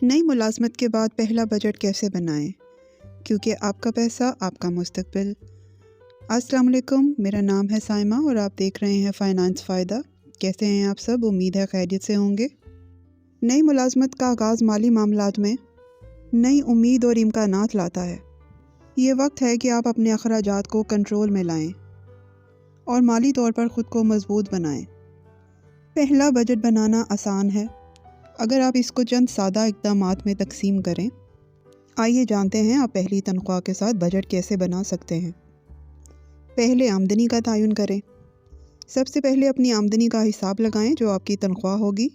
نئی ملازمت کے بعد پہلا بجٹ کیسے بنائیں؟ کیونکہ آپ کا پیسہ آپ کا مستقبل۔ السلام علیکم، میرا نام ہے سائمہ اور آپ دیکھ رہے ہیں فائنانس فائدہ۔ کیسے ہیں آپ سب؟ امید ہے خیریت سے ہوں گے۔ نئی ملازمت کا آغاز مالی معاملات میں نئی امید اور امکانات لاتا ہے۔ یہ وقت ہے کہ آپ اپنے اخراجات کو کنٹرول میں لائیں اور مالی طور پر خود کو مضبوط بنائیں۔ پہلا بجٹ بنانا آسان ہے اگر آپ اس کو چند سادہ اقدامات میں تقسیم کریں۔ آئیے جانتے ہیں آپ پہلی تنخواہ کے ساتھ بجٹ کیسے بنا سکتے ہیں۔ پہلے آمدنی کا تعین کریں۔ سب سے پہلے اپنی آمدنی کا حساب لگائیں جو آپ کی تنخواہ ہوگی۔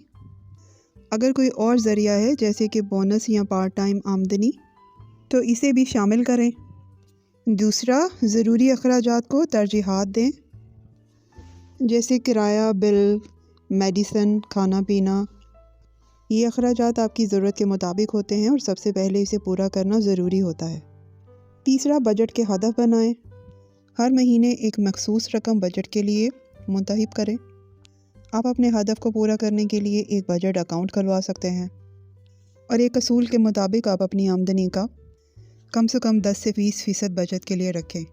اگر کوئی اور ذریعہ ہے جیسے کہ بونس یا پارٹ ٹائم آمدنی تو اسے بھی شامل کریں۔ دوسرا، ضروری اخراجات کو ترجیحات دیں، جیسے کرایہ، بل، میڈیسن، کھانا پینا۔ یہ اخراجات آپ کی ضرورت کے مطابق ہوتے ہیں اور سب سے پہلے اسے پورا کرنا ضروری ہوتا ہے۔ تیسرا، بجٹ کے ہدف بنائیں۔ ہر مہینے ایک مخصوص رقم بجٹ کے لیے منتخب کریں۔ آپ اپنے ہدف کو پورا کرنے کے لیے ایک بجٹ اکاؤنٹ کھلوا سکتے ہیں اور ایک اصول کے مطابق آپ اپنی آمدنی کا کم سے کم 10 سے 20% بجٹ کے لیے رکھیں۔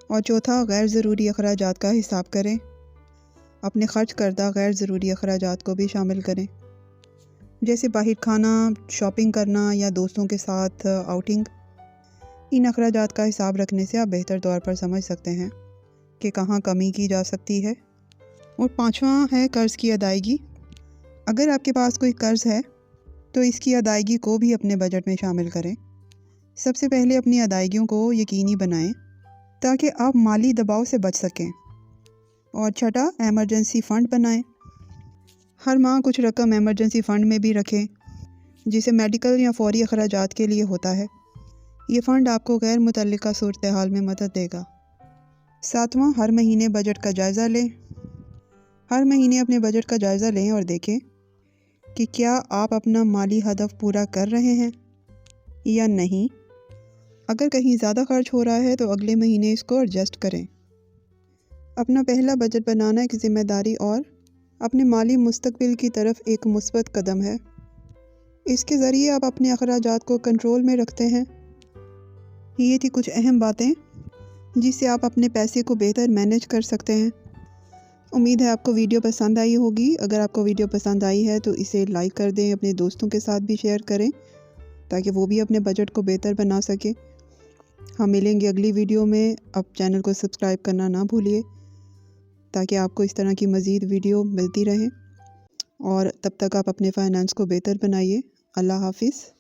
اور چوتھا، غیر ضروری اخراجات کا حساب کریں۔ اپنے خرچ کردہ غیر ضروری اخراجات کو بھی شامل کریں، جیسے باہر کھانا، شاپنگ کرنا یا دوستوں کے ساتھ آؤٹنگ۔ ان اخراجات کا حساب رکھنے سے آپ بہتر طور پر سمجھ سکتے ہیں کہ کہاں کمی کی جا سکتی ہے۔ اور پانچواں ہے قرض کی ادائیگی۔ اگر آپ کے پاس کوئی قرض ہے تو اس کی ادائیگی کو بھی اپنے بجٹ میں شامل کریں۔ سب سے پہلے اپنی ادائیگیوں کو یقینی بنائیں تاکہ آپ مالی دباؤ سے بچ سکیں۔ اور چھٹا، ایمرجنسی فنڈ بنائیں۔ ہر ماہ کچھ رقم ایمرجنسی فنڈ میں بھی رکھیں، جسے میڈیکل یا فوری اخراجات کے لیے ہوتا ہے۔ یہ فنڈ آپ کو غیر متعلقہ صورتحال میں مدد دے گا۔ ساتواں، ہر مہینے بجٹ کا جائزہ لیں۔ ہر مہینے اپنے بجٹ کا جائزہ لیں اور دیکھیں کہ کیا آپ اپنا مالی ہدف پورا کر رہے ہیں یا نہیں۔ اگر کہیں زیادہ خرچ ہو رہا ہے تو اگلے مہینے اس کو ایڈجسٹ کریں۔ اپنا پہلا بجٹ بنانا ایک ذمہ داری اور اپنے مالی مستقبل کی طرف ایک مثبت قدم ہے۔ اس کے ذریعے آپ اپنے اخراجات کو کنٹرول میں رکھتے ہیں۔ یہ تھی کچھ اہم باتیں جس سے آپ اپنے پیسے کو بہتر مینیج کر سکتے ہیں۔ امید ہے آپ کو ویڈیو پسند آئی ہوگی۔ اگر آپ کو ویڈیو پسند آئی ہے تو اسے لائک کر دیں، اپنے دوستوں کے ساتھ بھی شیئر کریں تاکہ وہ بھی اپنے بجٹ کو بہتر بنا سکیں۔ ہم ملیں گے اگلی ویڈیو میں۔ اب چینل کو سبسکرائب کرنا نہ بھولیے تاکہ آپ کو اس طرح کی مزید ویڈیو ملتی رہیں، اور تب تک آپ اپنے فائنانس کو بہتر بنائیے۔ اللہ حافظ۔